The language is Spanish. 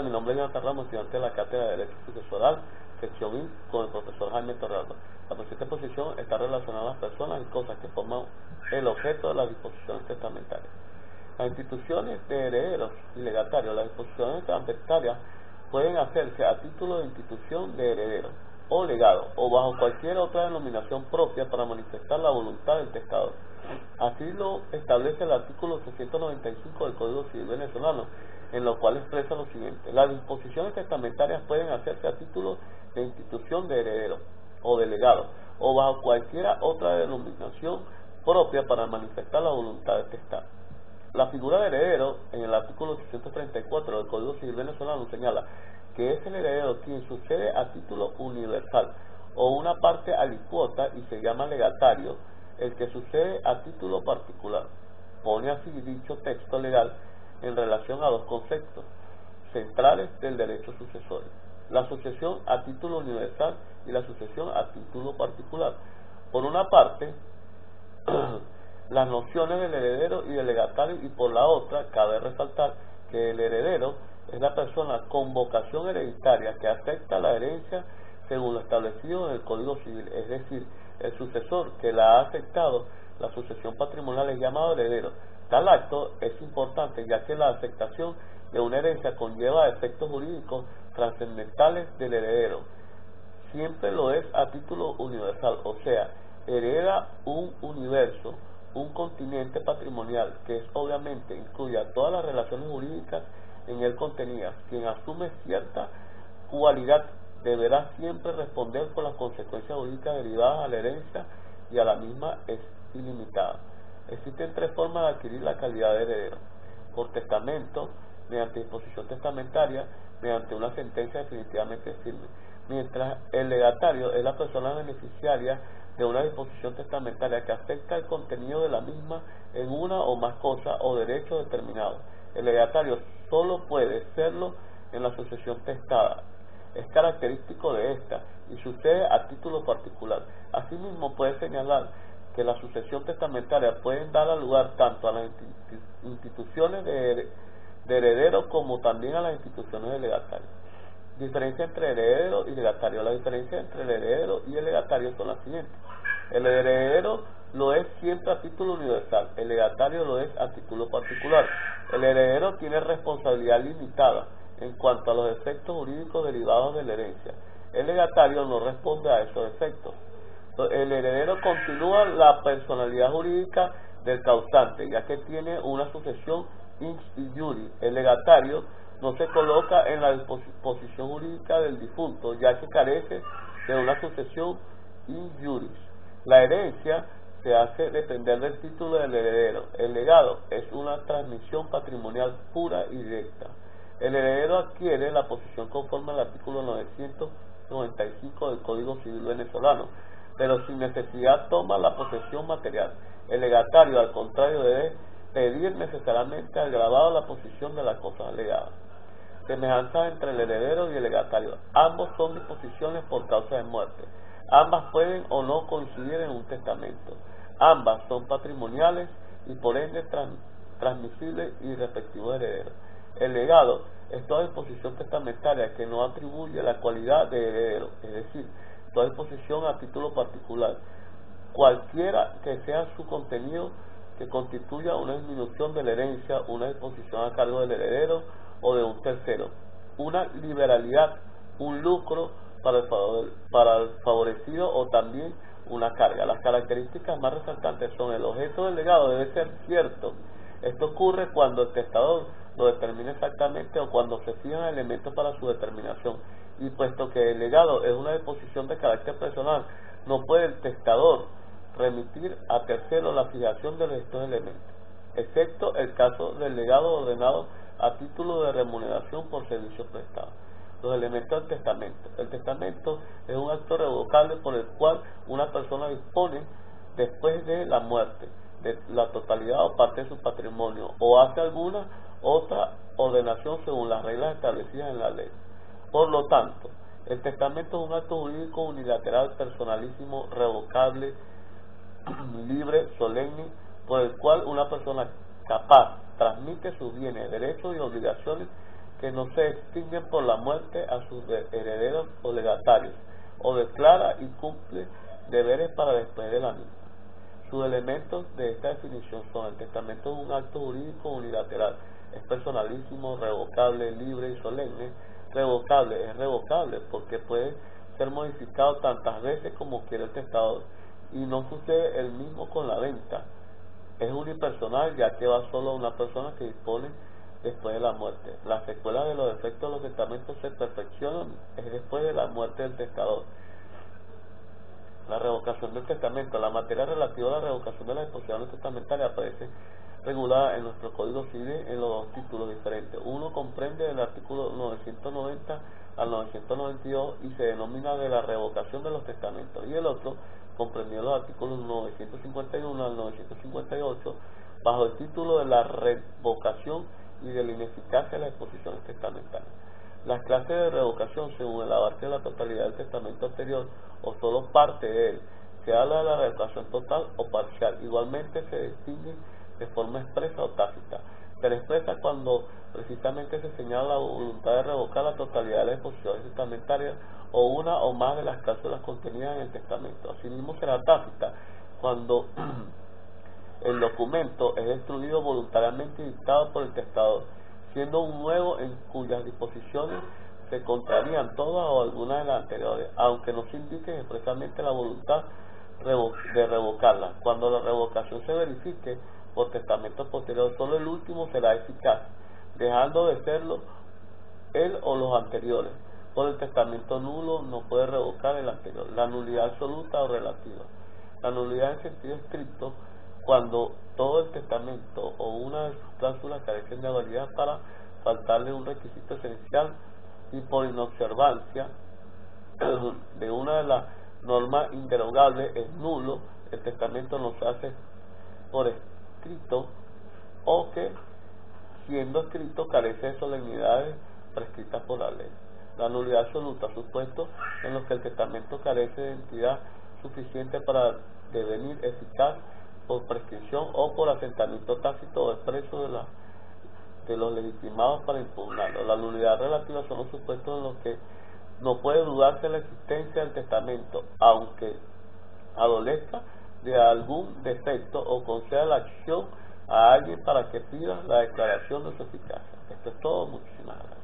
Mi nombre es Jonathan Ramos, estudiante de la Cátedra de Derecho Sucesoral, sección I, con el profesor Jaime Torralba. La presente exposición está relacionada a las personas y cosas que forman el objeto de las disposiciones testamentarias. Las instituciones de herederos y legatarios, las disposiciones testamentarias pueden hacerse a título de institución de heredero o legado, o bajo cualquier otra denominación propia para manifestar la voluntad del testador. Así lo establece el artículo 695 del Código Civil venezolano, en lo cual expresa lo siguiente: las disposiciones testamentarias pueden hacerse a título de institución de heredero o de legado, o bajo cualquier otra denominación propia para manifestar la voluntad del testador. La figura de heredero, en el artículo 634 del Código Civil venezolano, señala que es el heredero quien sucede a título universal o una parte alicuota, y se llama legatario el que sucede a título particular. Pone así dicho texto legal en relación a dos conceptos centrales del derecho sucesorio: la sucesión a título universal y la sucesión a título particular. Por una parte, las nociones del heredero y del legatario, y por la otra, cabe resaltar que el heredero es la persona con vocación hereditaria que acepta la herencia según lo establecido en el Código Civil, es decir, el sucesor que la ha aceptado la sucesión patrimonial es llamado heredero. Tal acto es importante ya que la aceptación de una herencia conlleva efectos jurídicos trascendentales del heredero. Siempre lo es a título universal, o sea, hereda un universo, un continente patrimonial que obviamente incluye a todas las relaciones jurídicas en él contenidas. Quien asume cierta cualidad deberá siempre responder por las consecuencias jurídicas derivadas a la herencia, y a la misma es ilimitada. Existen tres formas de adquirir la calidad de heredero: por testamento, mediante disposición testamentaria, mediante una sentencia definitivamente firme. Mientras el legatario es la persona beneficiaria de una disposición testamentaria que afecta el contenido de la misma en una o más cosas o derechos determinados. El legatario solo puede serlo en la sucesión testada. Es característico de esta y sucede a título particular. Asimismo, puede señalar que la sucesión testamentaria puede dar lugar tanto a las instituciones de heredero como también a las instituciones de legatario. Diferencia entre heredero y legatario. La diferencia entre el heredero y el legatario son las siguientes: el heredero lo es siempre a título universal, el legatario lo es a título particular. El heredero tiene responsabilidad limitada en cuanto a los efectos jurídicos derivados de la herencia. El legatario no responde a esos efectos. El heredero continúa la personalidad jurídica del causante, ya que tiene una sucesión in iure. El legatario no se coloca en la disposición jurídica del difunto, ya que carece de una sucesión in iuris. La herencia se hace depender del título del heredero. El legado es una transmisión patrimonial pura y directa. El heredero adquiere la posesión conforme al artículo 995 del Código Civil venezolano, pero sin necesidad toma la posesión material. El legatario, al contrario, debe pedir necesariamente al grabado la posesión de las cosas legadas. Semejanza entre el heredero y el legatario: ambos son disposiciones por causa de muerte. Ambas pueden o no coincidir en un testamento. Ambas son patrimoniales y por ende transmisibles y respectivos herederos. El legado es toda disposición testamentaria que no atribuye la cualidad de heredero, es decir, toda disposición a título particular, cualquiera que sea su contenido, que constituya una disminución de la herencia, una disposición a cargo del heredero o de un tercero, una liberalidad, un lucro para el favorecido, o también una carga. Las características más resaltantes son: el objeto del legado debe ser cierto. Esto ocurre cuando el testador lo determina exactamente o cuando se fijan elementos para su determinación, y puesto que el legado es una disposición de carácter personal, no puede el testador remitir a terceros la fijación de estos elementos, excepto el caso del legado ordenado a título de remuneración por servicios prestados. Los elementos del testamento. El testamento es un acto revocable por el cual una persona dispone, después de la muerte, de la totalidad o parte de su patrimonio, o hace alguna otra ordenación según las reglas establecidas en la ley. Por lo tanto, el testamento es un acto jurídico unilateral, personalísimo, revocable, libre, solemne, por el cual una persona capaz transmite sus bienes, derechos y obligaciones que no se extinguen por la muerte a sus herederos o legatarios, o declara y cumple deberes para después de la misma. Sus elementos de esta definición son: el testamento es un acto jurídico unilateral, es personalísimo, revocable, libre y solemne. Revocable es revocable porque puede ser modificado tantas veces como quiera el testador, y no sucede el mismo con la venta. Es unipersonal, ya que va solo a una persona que dispone después de la muerte. Las secuelas de los efectos de los testamentos se perfeccionan después de la muerte del testador. La revocación del testamento. La materia relativa a la revocación de las disposiciones testamentarias aparece regulada en nuestro Código Civil en los dos títulos diferentes. Uno comprende el artículo 990 al 992 y se denomina de la revocación de los testamentos, y el otro comprendió los artículos 951 al 958 bajo el título de la revocación y de la ineficacia de las disposiciones testamentarias. Las clases de revocación, según el abarque de la totalidad del testamento anterior o solo parte de él, se habla de la revocación total o parcial. Igualmente se distingue de forma expresa o tácita. Se le expresa cuando precisamente se señala la voluntad de revocar la totalidad de las disposiciones testamentarias o una o más de las cláusulas contenidas en el testamento. Asimismo será tácita cuando el documento es destruido voluntariamente y dictado por el testador, siendo un nuevo en cuyas disposiciones se contrarían todas o algunas de las anteriores, aunque no se indique expresamente la voluntad de revocarla. Cuando la revocación se verifique por testamento posterior, solo el último será eficaz, dejando de serlo él o los anteriores. Por el testamento nulo no puede revocar el anterior. La nulidad absoluta o relativa. La nulidad en sentido estricto, cuando todo el testamento o una de sus cláusulas carecen de validez para faltarle un requisito esencial, y por inobservancia de una de las normas inderogables es nulo. El testamento no se hace por escrito, o que siendo escrito carece de solemnidades prescritas por la ley. La nulidad absoluta, supuestos en los que el testamento carece de entidad suficiente para devenir eficaz por prescripción o por asentamiento tácito o expreso de los legitimados para impugnarlo. La nulidad relativa son los supuestos en los que no puede dudarse la existencia del testamento, aunque adolezca de algún defecto o conceda la acción a alguien para que pida la declaración de su eficacia. Esto es todo. Muchísimas gracias.